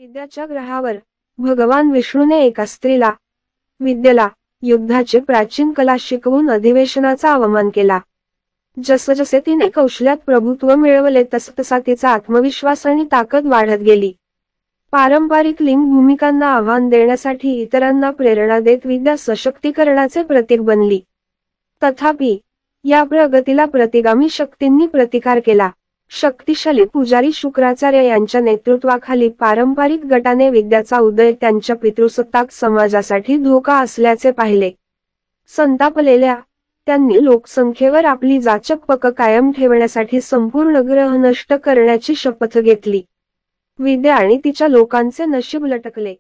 विद्याच्या ग्रहावर भगवान विष्णूने एका स्त्रीला विद्येला युद्धाची प्राचीन कला शिकवून अधिवेशनाचा अवमान केला. जसजसे तिने कौशल्यात प्रभुत्व मिळवले तसतसा तिचा आत्मविश्वास आणि ताकद वाढत गेली. पारंपरिक लिंग भूमिकांना आव्हान देण्यासाठी इतरांना प्रेरणा देत विद्या सशक्तीकरणाचे प्रतीक बनली. तथापि या प्रगतीला प्रतिगामी शक्तींनी प्रतिकार केला. शक्तिशाली पुजारी शुक्राचार्य यांच्या नेतृत्वाखाली पारंपरिक गटाने विद्याचा उदय त्यांच्या पितृसत्ताक समाजासाठी धोका असल्याचे पाहिले. संतापलेल्या त्यांनी लोकसंख्येवर आपली जाचक पकड कायम ठेवण्यासाठी संपूर्ण ग्रह नष्ट करण्याची शपथ घेतली. विद्या आणि तिच्या लोकांचे नशीब लटकले.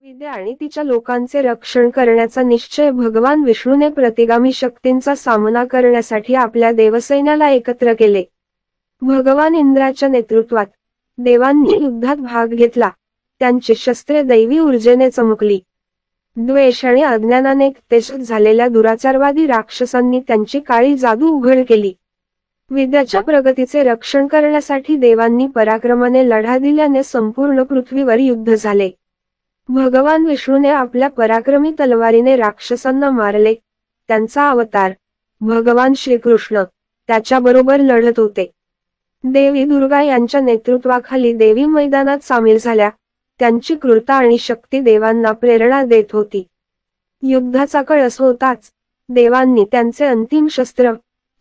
विद्या आणि तिच्या लोकांचे रक्षण करण्याचा निश्चय भगवान विष्णूने प्रतिगामी शक्तींचा सामना करण्यासाठी आपल्या देवसैन्याला एकत्र केले. भगवान इंद्राच्या नेतृत्वात देवांनी युद्धात भाग घेतला. त्यांची शस्त्रे दैवी ऊर्जेने चमकली. द्वेष आणि अज्ञानाने तेजत झालेल्या दुराचारवादी राक्षसांनी त्यांची काळी जादू उघड केली. विद्याच्या प्रगतीचे रक्षण करण्यासाठी देवांनी पराक्रमाने लढा दिल्याने संपूर्ण पृथ्वीवर युद्ध झाले. भगवान विष्णूने आपल्या पराक्रमी तलवारीने राक्षसांना मारले. त्यांचा अवतार भगवान श्रीकृष्ण त्याच्याबरोबर लढत होते. देवी दुर्गा यांच्या नेतृत्वाखाली देवी मैदानात सामील झाल्या. त्यांची क्रूरता आणि शक्ती देवांना प्रेरणा देत होती. युद्धाचा कळस होताच देवांनी त्यांचे अंतिम शस्त्र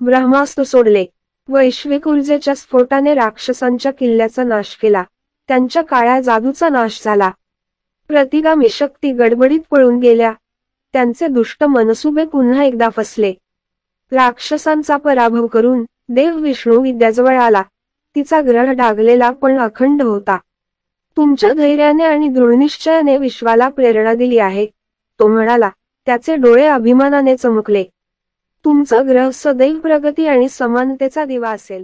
ब्रह्मास्त्र सोडले. वैश्विक ऊर्जेच्या स्फोटाने राक्षसांच्या किल्ल्याचा नाश केला. त्यांच्या काळ्या जादूचा नाश झाला. प्रतिगामी शक्ती गडबडीत पळून गेल्या. त्यांचे दुष्ट मनसुबे पुन्हा एकदा फसले. राक्षसांचा पराभव करून देव विष्णू विद्याजवळ आला. तिचा ग्रह डागलेला पण अखंड होता. तुमच्या धैर्याने आणि दृढनिश्चयाने विश्वाला प्रेरणा दिली आहे, तो म्हणाला. त्याचे डोळे अभिमानाने चमकले. तुमचा ग्रह सदैव प्रगती आणि समानतेचा दिवा असेल.